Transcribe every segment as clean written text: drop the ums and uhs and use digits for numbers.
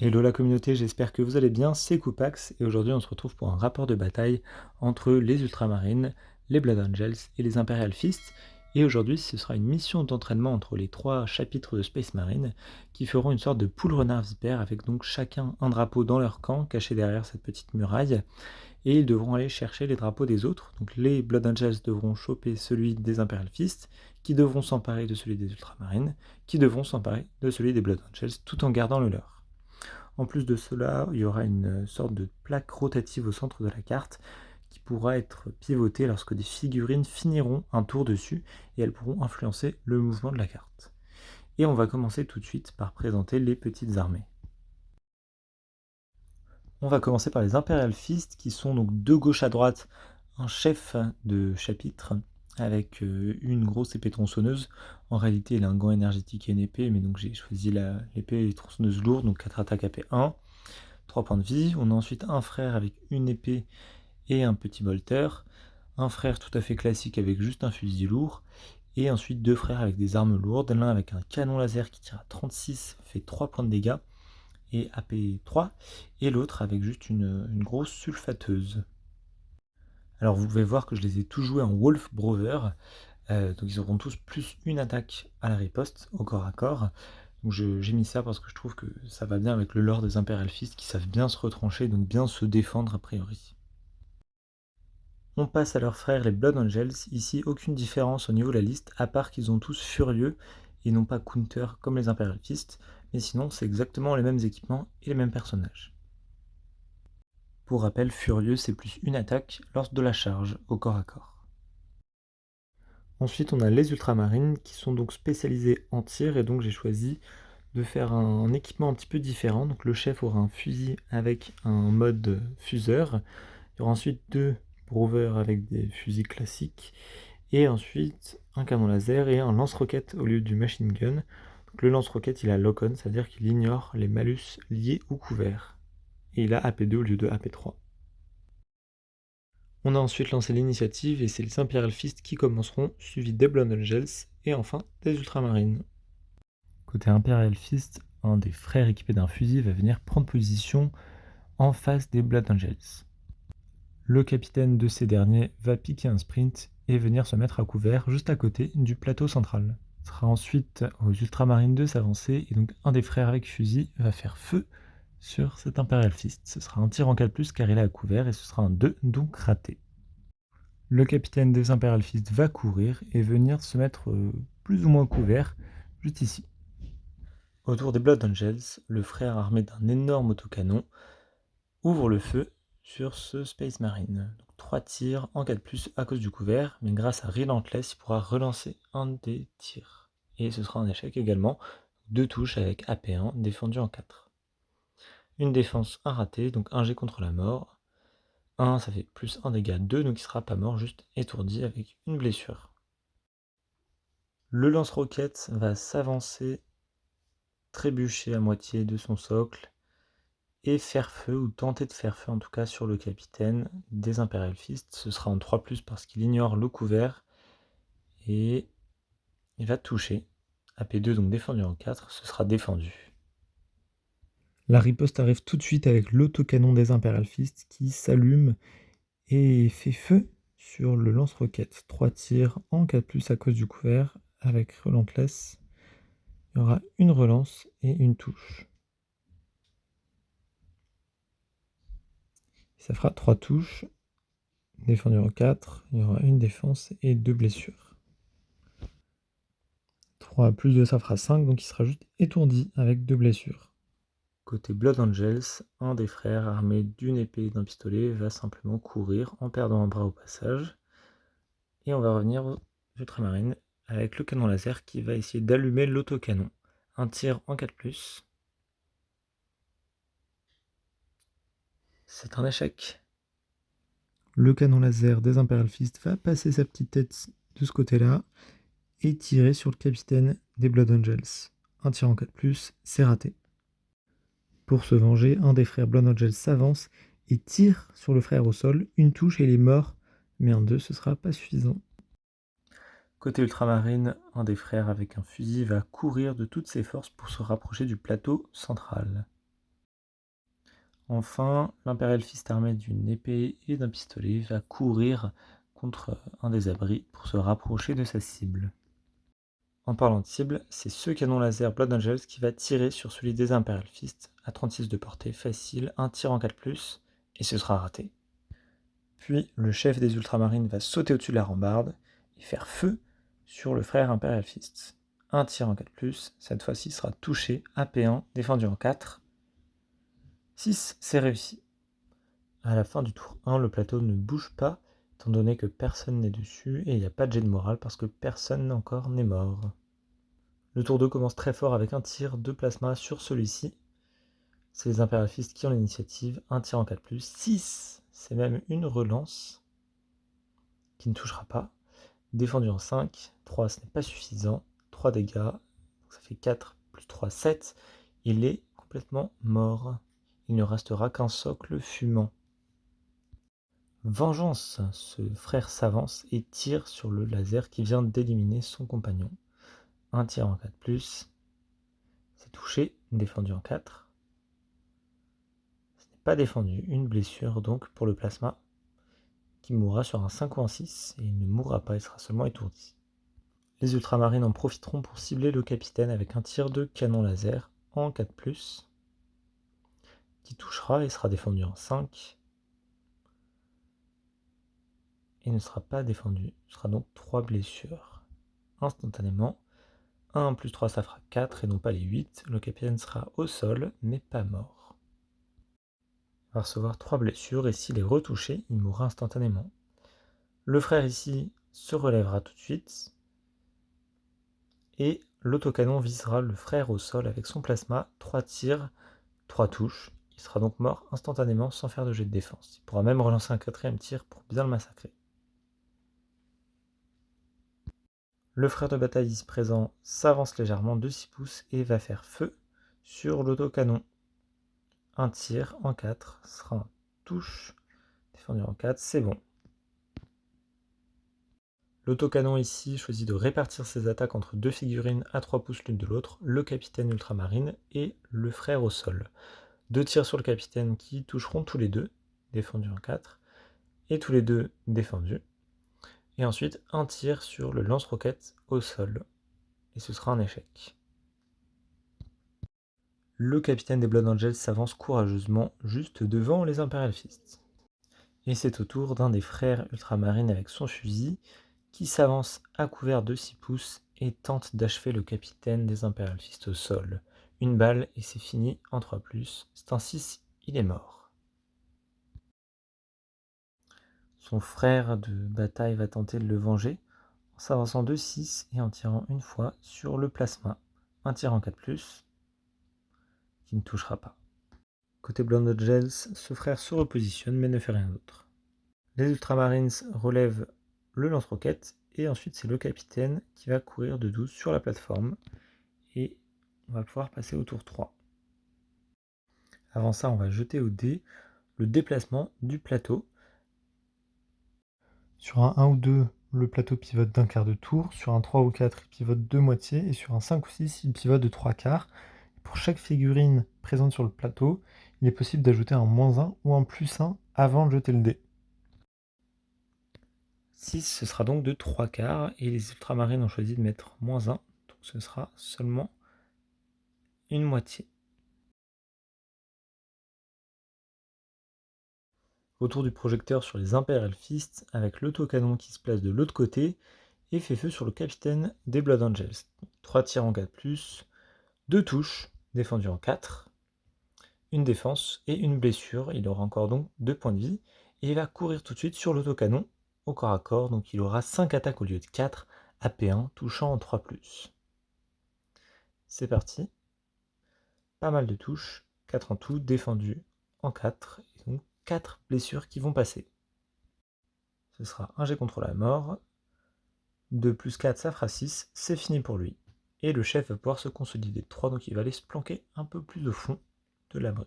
Hello la communauté, j'espère que vous allez bien, c'est Koupax et aujourd'hui on se retrouve pour un rapport de bataille entre les Ultramarines, les Blood Angels et les Imperial Fists. Et aujourd'hui ce sera une mission d'entraînement entre les trois chapitres de Space Marine qui feront une sorte de poule renard vipère avec donc chacun un drapeau dans leur camp caché derrière cette petite muraille. Et ils devront aller chercher les drapeaux des autres. Donc les Blood Angels devront choper celui des Imperial Fists, qui devront s'emparer de celui des Ultramarines, qui devront s'emparer de celui des Blood Angels tout en gardant le leur. En plus de cela, il y aura une sorte de plaque rotative au centre de la carte qui pourra être pivotée lorsque des figurines finiront un tour dessus et elles pourront influencer le mouvement de la carte. Et on va commencer tout de suite par présenter les petites armées. On va commencer par les Imperial Fists qui sont donc de gauche à droite un chef de chapitre avec une grosse épée tronçonneuse. En réalité, il a un gant énergétique et une épée, mais donc j'ai choisi l'épée tronçonneuse lourde, donc 4 attaques AP1, 3 points de vie. On a ensuite un frère avec une épée et un petit bolter, un frère tout à fait classique avec juste un fusil lourd, et ensuite deux frères avec des armes lourdes, l'un avec un canon laser qui tire à 36, fait 3 points de dégâts, et AP3, et l'autre avec juste une grosse sulfateuse. Alors vous pouvez voir que je les ai tous joués en Wolf Brother, donc ils auront tous plus une attaque à la riposte, au corps à corps. Donc j'ai mis ça parce que je trouve que ça va bien avec le lore des Imperial Fists qui savent bien se retrancher, donc bien se défendre a priori. On passe à leurs frères les Blood Angels, ici aucune différence au niveau de la liste, à part qu'ils ont tous Furieux et non pas Counter comme les Imperial Fists, mais sinon c'est exactement les mêmes équipements et les mêmes personnages. Pour rappel, Furieux c'est plus une attaque lors de la charge au corps à corps. Ensuite on a les Ultramarines qui sont donc spécialisés en tir et donc j'ai choisi de faire un équipement un petit peu différent. Donc le chef aura un fusil avec un mode fuseur. Il y aura ensuite deux Brovers avec des fusils classiques. Et ensuite un canon laser et un lance-roquette au lieu du machine gun. Donc le lance-roquette il a lock-on, c'est-à-dire qu'il ignore les malus liés au couvert. Et il a AP2 au lieu de AP3. On a ensuite lancé l'initiative et c'est les Imperial Fists qui commenceront, suivis des Blood Angels et enfin des Ultramarines. Côté Imperial Fist, un des frères équipés d'un fusil va venir prendre position en face des Blood Angels. Le capitaine de ces derniers va piquer un sprint et venir se mettre à couvert juste à côté du plateau central. Ce sera ensuite aux Ultramarines de s'avancer et donc un des frères avec fusil va faire feu sur cet Imperial Fist. Ce sera un tir en 4+, car il est à couvert et ce sera un 2, donc raté. Le capitaine des Imperial Fist va courir et venir se mettre plus ou moins couvert juste ici. Autour des Blood Angels, le frère armé d'un énorme autocanon ouvre le feu sur ce Space Marine. Donc, 3 tirs en 4+, à cause du couvert, mais grâce à Relentless, il pourra relancer un des tirs. Et ce sera un échec également, 2 touches avec AP1 défendu en 4. Une défense, un raté, donc un G contre la mort. 1, ça fait plus 1 dégât, 2, donc il sera pas mort, juste étourdi avec une blessure. Le lance-roquette va s'avancer, trébucher à moitié de son socle, et faire feu, ou tenter de faire feu en tout cas, sur le capitaine des Imperial Fists. Ce sera en 3+, parce qu'il ignore le couvert, et il va toucher. AP2 donc défendu en 4, ce sera défendu. La riposte arrive tout de suite avec l'autocanon des Imperial Fists qui s'allume et fait feu sur le lance-roquette. 3 tirs en 4+, à cause du couvert, avec Relentless. Il y aura une relance et une touche. Ça fera 3 touches, défendu en 4, il y aura une défense et 2 blessures. 3 plus 2 ça fera 5, donc il sera juste étourdi avec 2 blessures. Côté Blood Angels, un des frères armé d'une épée et d'un pistolet va simplement courir en perdant un bras au passage. Et on va revenir aux Ultramarines avec le canon laser qui va essayer d'allumer l'autocanon. Un tir en 4+. C'est un échec. Le canon laser des Imperial Fists va passer sa petite tête de ce côté-là et tirer sur le capitaine des Blood Angels. Un tir en 4+, c'est raté. Pour se venger, un des frères Blood Angels s'avance et tire sur le frère au sol, une touche et il est mort, mais un 2 ce sera pas suffisant. Côté ultramarine, un des frères avec un fusil va courir de toutes ses forces pour se rapprocher du plateau central. Enfin, l'Imperial Fist armé d'une épée et d'un pistolet va courir contre un des abris pour se rapprocher de sa cible. En parlant de cible, c'est ce canon laser Blood Angels qui va tirer sur celui des Imperial Fist à 36 de portée, facile, un tir en 4+, et ce sera raté. Puis le chef des Ultramarines va sauter au-dessus de la rambarde et faire feu sur le frère Imperial Fist. Un tir en 4+, cette fois-ci sera touché, AP1, défendu en 4. 6, c'est réussi. À la fin du tour 1, le plateau ne bouge pas, étant donné que personne n'est dessus et il n'y a pas de jet de morale parce que personne encore n'est mort. Le tour 2 commence très fort avec un tir de plasma sur celui-ci. C'est les Imperial Fist qui ont l'initiative, un tir en 4+, 6, c'est même une relance qui ne touchera pas. Défendu en 5, 3 ce n'est pas suffisant, 3 dégâts, donc ça fait 4 plus 3, 7. Il est complètement mort. Il ne restera qu'un socle fumant. Vengeance, ce frère s'avance et tire sur le laser qui vient d'éliminer son compagnon. Un tir en 4+, c'est touché, défendu en 4. Ce n'est pas défendu, une blessure donc pour le plasma, qui mourra sur un 5 ou un 6, et il ne mourra pas, il sera seulement étourdi. Les ultramarines en profiteront pour cibler le capitaine avec un tir de canon laser en 4+, qui touchera et sera défendu en 5, et ne sera pas défendu. Ce sera donc 3 blessures instantanément. 1 plus 3 ça fera 4 et non pas les 8. Le capitaine sera au sol mais pas mort. Il va recevoir 3 blessures et s'il est retouché, il mourra instantanément. Le frère ici se relèvera tout de suite et l'autocanon visera le frère au sol avec son plasma. 3 tirs, 3 touches. Il sera donc mort instantanément sans faire de jet de défense. Il pourra même relancer un 4e tir pour bien le massacrer. Le frère de bataille ici présent s'avance légèrement de 6 pouces et va faire feu sur l'autocanon. Un tir en 4 sera un touche, défendu en 4, c'est bon. L'autocanon ici choisit de répartir ses attaques entre 2 figurines à 3 pouces l'une de l'autre, le capitaine ultramarine et le frère au sol. 2 tirs sur le capitaine qui toucheront tous les deux, défendu en 4, et tous les deux défendus. Et ensuite un tir sur le lance-roquette au sol, et ce sera un échec. Le capitaine des Blood Angels s'avance courageusement juste devant les Imperial Fist. Et c'est au tour d'un des frères ultramarines avec son fusil qui s'avance à couvert de 6 pouces et tente d'achever le capitaine des Imperial Fist au sol. Une balle et c'est fini en 3+, c'est un 6, il est mort. Son frère de bataille va tenter de le venger en s'avançant de 6 et en tirant une fois sur le plasma. Un tir en 4+, qui ne touchera pas. Côté Blood Angels, ce frère se repositionne mais ne fait rien d'autre. Les Ultramarines relèvent le lance-roquette et ensuite c'est le capitaine qui va courir de 12 sur la plateforme et on va pouvoir passer au tour 3. Avant ça, on va jeter au dé le déplacement du plateau. Sur un 1 ou 2, le plateau pivote d'un quart de tour. Sur un 3 ou 4, il pivote de moitié. Et sur un 5 ou 6, il pivote de 3 quarts. Pour chaque figurine présente sur le plateau, il est possible d'ajouter un -1 ou un +1 avant de jeter le dé. 6, ce sera donc de 3 quarts. Et les ultramarines ont choisi de mettre -1. Donc ce sera seulement une moitié. Retour du projecteur sur les Imperial Fist avec l'autocanon qui se place de l'autre côté et fait feu sur le capitaine des Blood Angels. 3 tirs en 4+, 2 touches, défendu en 4, une défense et une blessure. Il aura encore donc 2 points de vie et il va courir tout de suite sur l'autocanon au corps à corps. Donc il aura 5 attaques au lieu de 4, AP1, touchant en 3+. C'est parti. Pas mal de touches, 4 en tout, défendu en 4, et donc 4 blessures qui vont passer. Ce sera un jet contre la mort. 2 plus 4, ça fera 6. C'est fini pour lui. Et le chef va pouvoir se consolider de 3, donc il va aller se planquer un peu plus au fond de l'abri.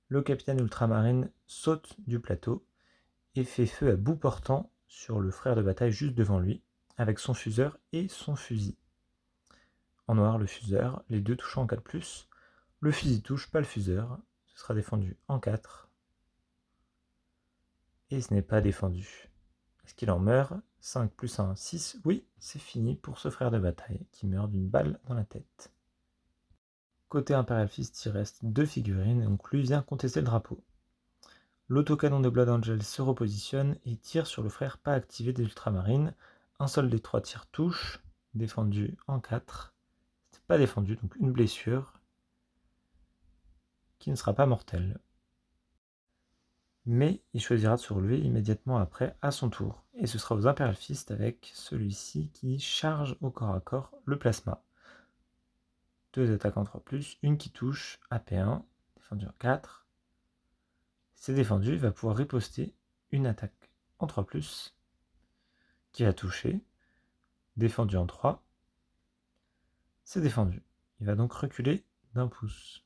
Le capitaine ultramarine saute du plateau et fait feu à bout portant sur le frère de bataille juste devant lui, avec son fuseur et son fusil. En noir, le fuseur, les deux touchant en 4+. Le fusil touche, pas le fuseur. Ce sera défendu en 4. Et ce n'est pas défendu. Est-ce qu'il en meurt? 5 plus 1, 6. Oui, c'est fini pour ce frère de bataille qui meurt d'une balle dans la tête. Côté Imperial Fist, il reste 2 figurines, donc lui vient contester le drapeau. L'autocanon de Blood Angel se repositionne et tire sur le frère pas activé des Ultramarines. Un seul des 3 tirs touche, défendu en 4. C'est pas défendu, donc une blessure qui ne sera pas mortelle. Mais il choisira de se relever immédiatement après à son tour. Et ce sera aux Imperial Fist avec celui-ci qui charge au corps à corps le plasma. 2 attaques en 3+, une qui touche, AP1, défendu en 4. C'est défendu, il va pouvoir riposter une attaque en 3+, qui va toucher, défendu en 3. C'est défendu. Il va donc reculer d'un pouce.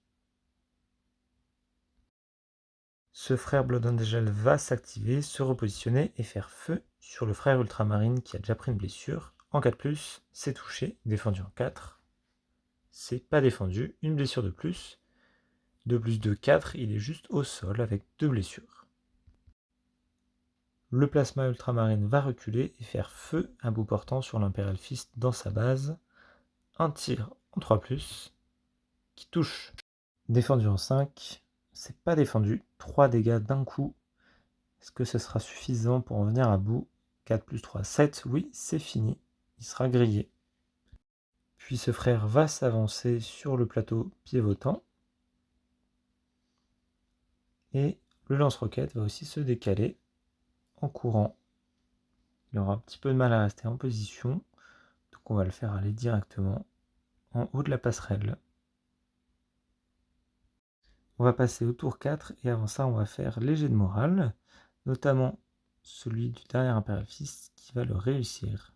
Ce frère Blood Angel va s'activer, se repositionner et faire feu sur le frère Ultramarine qui a déjà pris une blessure. En 4+, c'est touché, défendu en 4. C'est pas défendu, une blessure de plus. 2 plus 2, 4, il est juste au sol avec 2 blessures. Le plasma Ultramarine va reculer et faire feu à bout portant sur l'Imperial Fist dans sa base. Un tir en 3+, qui touche. Défendu en 5, c'est pas défendu, 3 dégâts d'un coup. Est-ce que ce sera suffisant pour en venir à bout? 4 plus 3, 7, oui, c'est fini, il sera grillé. Puis ce frère va s'avancer sur le plateau pivotant. Et le lance-roquette va aussi se décaler en courant. Il aura un petit peu de mal à rester en position, donc on va le faire aller directement en haut de la passerelle. On va passer au tour 4 et avant ça on va faire léger de morale, notamment celui du dernier Imperial Fist qui va le réussir.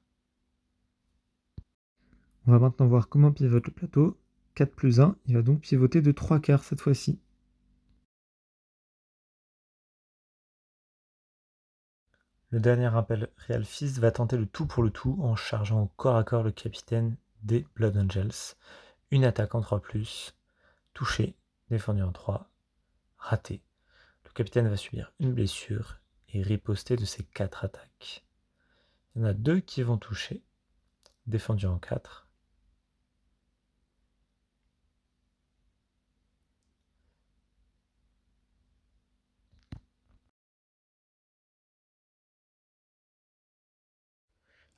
On va maintenant voir comment pivote le plateau. 4 plus 1, il va donc pivoter de 3 quarts cette fois-ci. Le dernier Imperial Fist va tenter le tout pour le tout en chargeant au corps à corps le capitaine des Blood Angels. Une attaque en 3+, touché, défendu en 3, raté. Le capitaine va subir une blessure et riposter de ses 4 attaques. Il y en a 2 qui vont toucher, défendu en 4.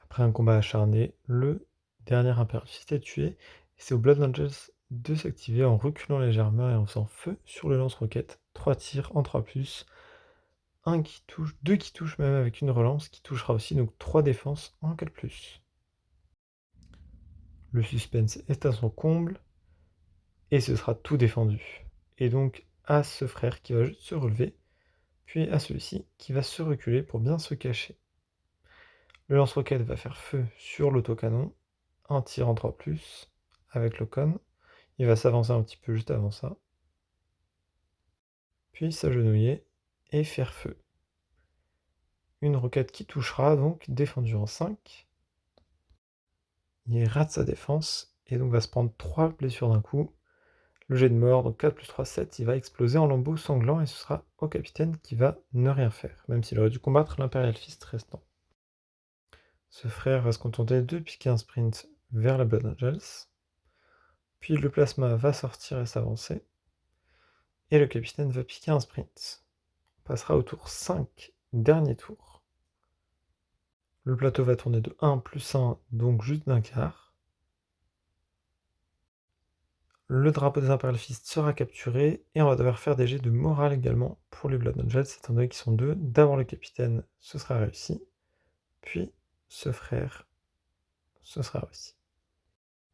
Après un combat acharné, le dernier Imperial Fist est tué, et c'est aux Blood Angels de s'activer en reculant légèrement et en faisant feu sur le lance-roquette. 3 tirs en 3+, 1 qui touche, 2 qui touchent même avec une relance, qui touchera aussi, donc 3 défenses en 4+. Le suspense est à son comble, et ce sera tout défendu. Et donc à ce frère qui va juste se relever, puis à celui-ci qui va se reculer pour bien se cacher. Le lance-roquette va faire feu sur l'autocanon, un tir en 3+, avec le con. Il va s'avancer un petit peu juste avant ça, puis s'agenouiller et faire feu. Une roquette qui touchera, donc défendue en 5. Il rate sa défense, et donc va se prendre 3 blessures d'un coup. Le jet de mort, donc 4 plus 3, 7, il va exploser en lambeaux sanglants, et ce sera au capitaine qui va ne rien faire, même s'il aurait dû combattre l'Imperial Fist restant. Ce frère va se contenter de piquer un sprint vers la Blood Angels, puis le plasma va sortir et s'avancer, et le capitaine va piquer un sprint. On passera au tour 5, dernier tour. Le plateau va tourner de 1 plus 1, donc juste d'un quart. Le drapeau des Imperial Fist sera capturé, et on va devoir faire des jets de morale également pour les Blood Angels, étant donné qu'ils sont 2. D'abord le capitaine, ce sera réussi, puis ce frère, ce sera réussi.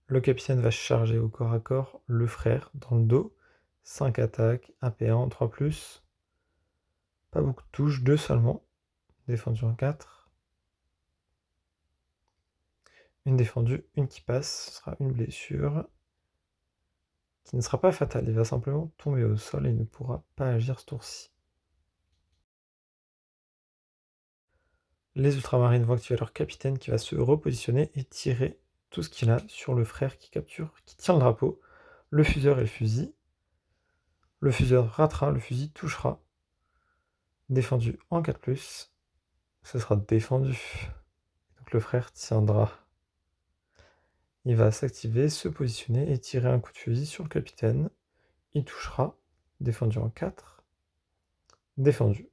Le capitaine va charger au corps à corps le frère dans le dos. 5 attaques, AP1, 3+. Pas beaucoup de touches, 2 seulement. Défendu en 4. Une défendue, une qui passe, ce sera une blessure qui ne sera pas fatale. Il va simplement tomber au sol et ne pourra pas agir ce tour-ci. Les ultramarines vont activer leur capitaine qui va se repositionner et tirer tout ce qu'il a sur le frère qui capture, qui tient le drapeau, le fuseur et le fusil. Le fuseur ratera, le fusil touchera. Défendu en 4+, ce sera défendu. Donc le frère tiendra. Il va s'activer, se positionner et tirer un coup de fusil sur le capitaine. Il touchera, défendu en 4, défendu.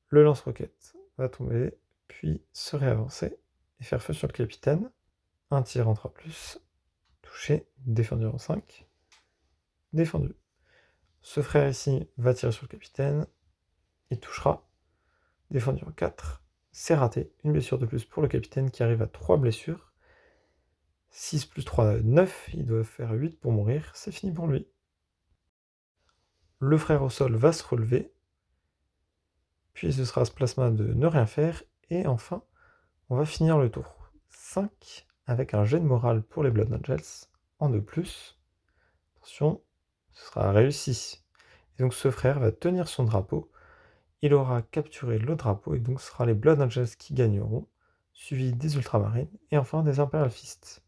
Le lance-roquette va tomber, puis se réavancer et faire feu sur le capitaine. Un tir en 3+, touché, défendu en 5, défendu. Ce frère ici va tirer sur le capitaine, il touchera, défendu en 4, c'est raté, une blessure de plus pour le capitaine qui arrive à 3 blessures. 6 plus 3, 9, il doit faire 8 pour mourir, c'est fini pour lui. Le frère au sol va se relever, puis ce sera ce plasma de ne rien faire, et enfin, on va finir le tour. 5, avec un jet de morale pour les Blood Angels, en 2+. Attention, ce sera réussi. Et donc ce frère va tenir son drapeau, il aura capturé le drapeau, et donc ce sera les Blood Angels qui gagneront, suivi des Ultramarines, et enfin des Imperial Fists.